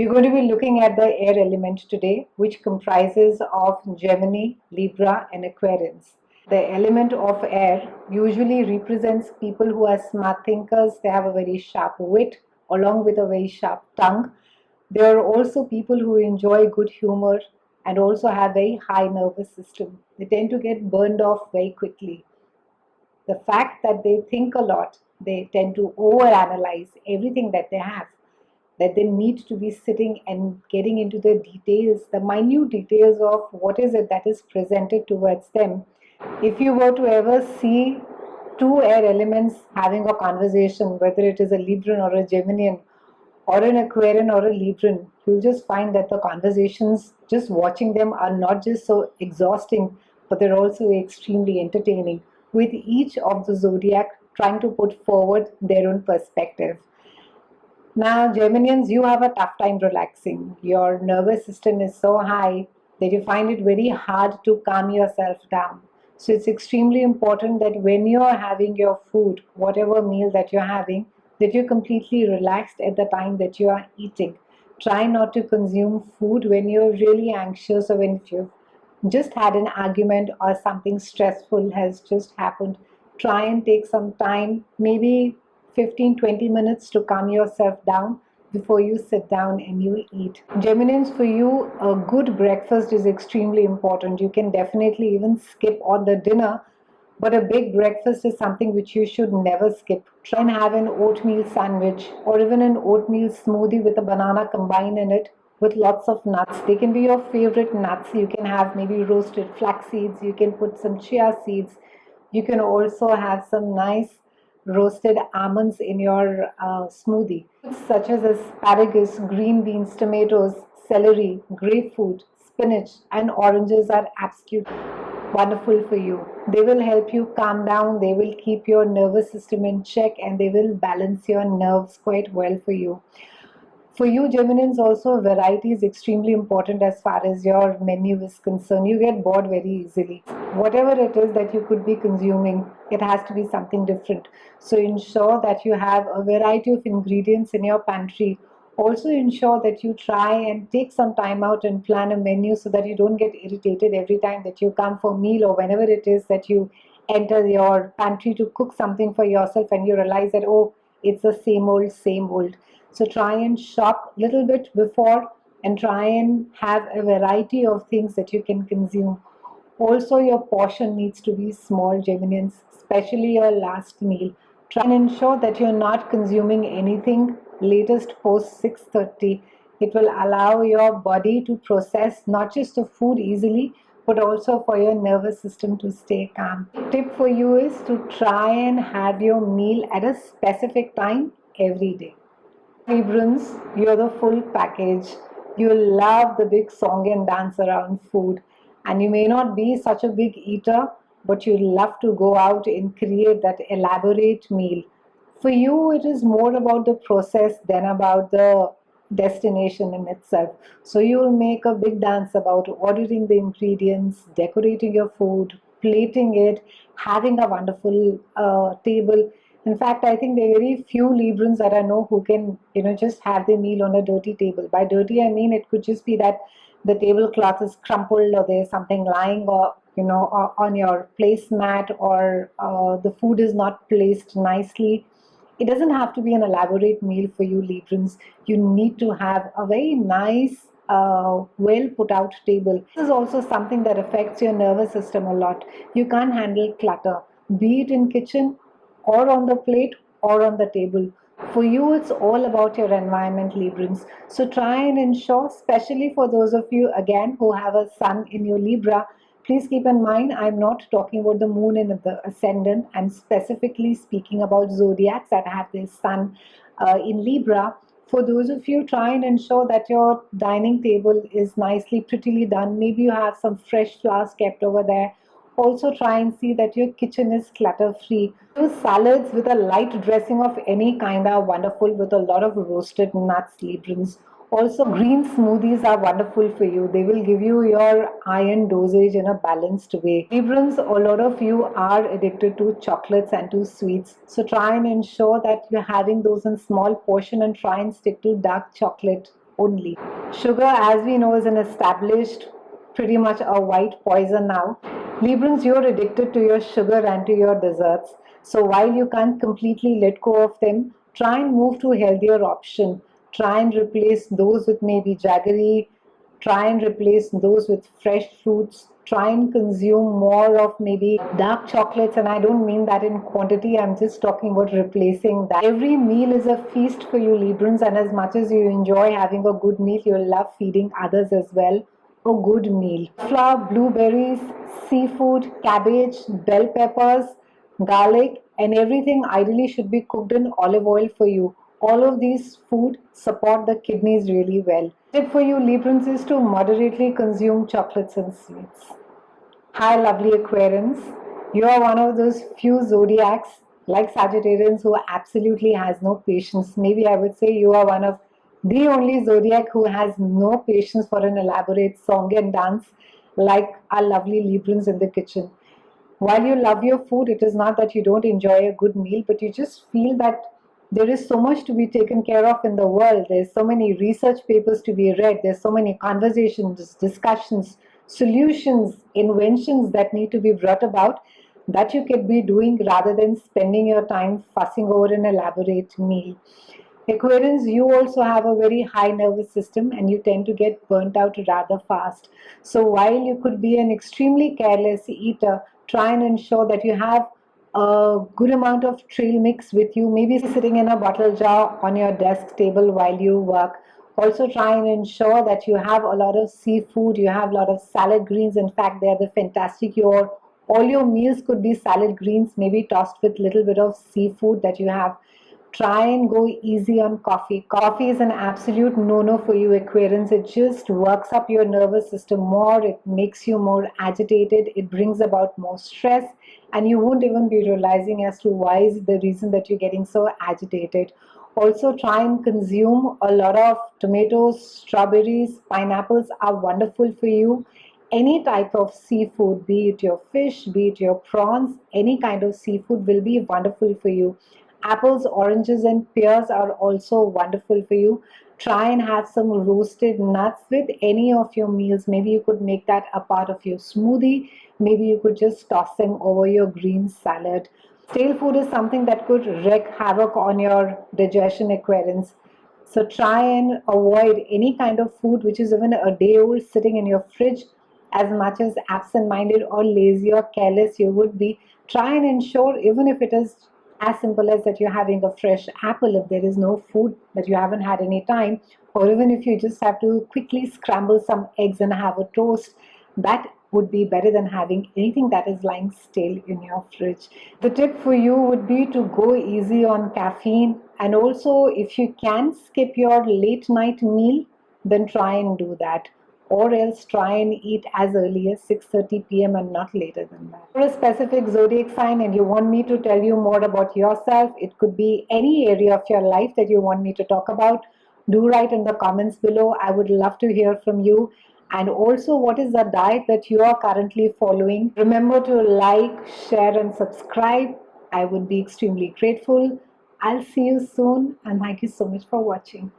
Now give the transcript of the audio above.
We're going to be looking at the air element today, which comprises of Gemini, Libra, and Aquarius. The element of air usually represents people who are smart thinkers. They have a very sharp wit along with a very sharp tongue. There are also people who enjoy good humor and also have very high nervous system. They tend to get burned off very quickly. The fact that they think a lot, they tend to overanalyze everything that they have, that they need to be sitting and getting into the details, the minute details of what is it that is presented towards them. If you were to ever see two air elements having a conversation, whether it is a Libran or a Geminian, or an Aquarian or a Libran, you'll just find that the conversations, just watching them, are not just so exhausting, but they're also extremely entertaining, with each of the zodiac trying to put forward their own perspective. Now, Geminians, you have a tough time relaxing. Your nervous system is so high that you find it very hard to calm yourself down. So it's extremely important that when you're having your food, whatever meal that you're having, that you're completely relaxed at the time that you are eating. Try not to consume food when you're really anxious, or when you've just had an argument or something stressful has just happened. Try and take some time, maybe 15-20 minutes, to calm yourself down before you sit down and you eat. Geminians, for you, a good breakfast is extremely important. You can definitely even skip on the dinner, but a big breakfast is something which you should never skip. Try and have an oatmeal sandwich or even an oatmeal smoothie with a banana combined in it, with lots of nuts. They can be your favorite nuts. You can have maybe roasted flax seeds, you can put some chia seeds, you can also have some nice roasted almonds in your smoothie, such as asparagus, green beans, tomatoes, celery, grapefruit, spinach, and oranges are absolutely wonderful for you. They will help you calm down, they will keep your nervous system in check, and they will balance your nerves quite well for you. For you Geminians also, variety is extremely important as far as your menu is concerned. You get bored very easily. Whatever it is that you could be consuming, it has to be something different. So ensure that you have a variety of ingredients in your pantry. Also ensure that you try and take some time out and plan a menu so that you don't get irritated every time that you come for a meal, or whenever it is that you enter your pantry to cook something for yourself and you realize that, oh, it's the same old, same old. So try and shop a little bit before and try and have a variety of things that you can consume. Also, your portion needs to be small, Geminians, especially your last meal. Try and ensure that you're not consuming anything latest post 6:30. It will allow your body to process not just the food easily, but also for your nervous system to stay calm. Tip for you is to try and have your meal at a specific time every day. Librans, you're the full package. You love the big song and dance around food. And you may not be such a big eater, but you love to go out and create that elaborate meal. For you, it is more about the process than about the destination in itself. So you will make a big dance about ordering the ingredients, decorating your food, plating it, having a wonderful table. In fact, I think there are very few Librans that I know who can, just have their meal on a dirty table. By dirty, I mean it could just be that the tablecloth is crumpled, or there's something lying, or on your placemat, or the food is not placed nicely. It doesn't have to be an elaborate meal for you Librans. You need to have a very nice, well put out table. This is also something that affects your nervous system a lot. You can't handle clutter, be it in kitchen or on the plate or on the table. For you, it's all about your environment, Librans. So try and ensure, especially for those of you, again, who have a sun in your Libra, please keep in mind, I'm not talking about the moon and the ascendant. I'm specifically speaking about zodiacs that have their sun in Libra. For those of you, try and ensure that your dining table is nicely, prettily done. Maybe you have some fresh flowers kept over there. Also try and see that your kitchen is clutter free. Use salads with a light dressing of any kind are wonderful, with a lot of roasted nuts, Librans. Also, green smoothies are wonderful for you. They will give you your iron dosage in a balanced way. Librans, a lot of you are addicted to chocolates and to sweets. So try and ensure that you're having those in small portion, and try and stick to dark chocolate only. Sugar, as we know, is an established, pretty much a white poison now. Librans, you're addicted to your sugar and to your desserts. So while you can't completely let go of them, try and move to a healthier option. Try and replace those with maybe jaggery. Try and replace those with fresh fruits. Try and consume more of maybe dark chocolates, and I don't mean that in quantity, I'm just talking about replacing that. Every meal is a feast for you, Librans, and as much as you enjoy having a good meal, you'll love feeding others as well. A good meal. Flour, blueberries, seafood, cabbage, bell peppers, garlic, and everything ideally should be cooked in olive oil for you. All of these food support the kidneys really well. Tip for you, Librans, is to moderately consume chocolates and sweets. Hi, lovely Aquarians. You are one of those few zodiacs like Sagittarians who absolutely has no patience. Maybe I would say you are one of the only zodiac who has no patience for an elaborate song and dance like our lovely Librans in the kitchen. While you love your food, it is not that you don't enjoy a good meal, but you just feel that there is so much to be taken care of in the world. There's so many research papers to be read. There's so many conversations, discussions, solutions, inventions that need to be brought about that you could be doing rather than spending your time fussing over an elaborate meal. Aquarians, you also have a very high nervous system and you tend to get burnt out rather fast. So while you could be an extremely careless eater, try and ensure that you have a good amount of trail mix with you, maybe sitting in a bottle jar on your desk table while you work. Also try and ensure that you have a lot of seafood, you have a lot of salad greens. In fact, they're the fantastic. All your meals could be salad greens, maybe tossed with little bit of seafood that you have. Try and go easy on coffee. Coffee is an absolute no-no for you, Aquarians. It just works up your nervous system more. It makes you more agitated. It brings about more stress, and you won't even be realizing as to why is the reason that you're getting so agitated. Also, try and consume a lot of tomatoes, strawberries, pineapples are wonderful for you. Any type of seafood, be it your fish, be it your prawns, any kind of seafood will be wonderful for you. Apples, oranges, and pears are also wonderful for you. Try and have some roasted nuts with any of your meals. Maybe you could make that a part of your smoothie. Maybe you could just toss them over your green salad. Stale food is something that could wreak havoc on your digestion, Aquarians. So try and avoid any kind of food which is even a day old sitting in your fridge. As much as absent-minded or lazy or careless you would be, try and ensure, even if it is as simple as that you're having a fresh apple, if there is no food that you haven't had any time, or even if you just have to quickly scramble some eggs and have a toast, that would be better than having anything that is lying stale in your fridge. The tip for you would be to go easy on caffeine, and also if you can skip your late night meal, then try and do that, or else try and eat as early as 6:30 p.m. and not later than that. For a specific zodiac sign and you want me to tell you more about yourself, it could be any area of your life that you want me to talk about, do write in the comments below. I would love to hear from you. And also, what is the diet that you are currently following? Remember to like, share, and subscribe. I would be extremely grateful. I'll see you soon, and thank you so much for watching.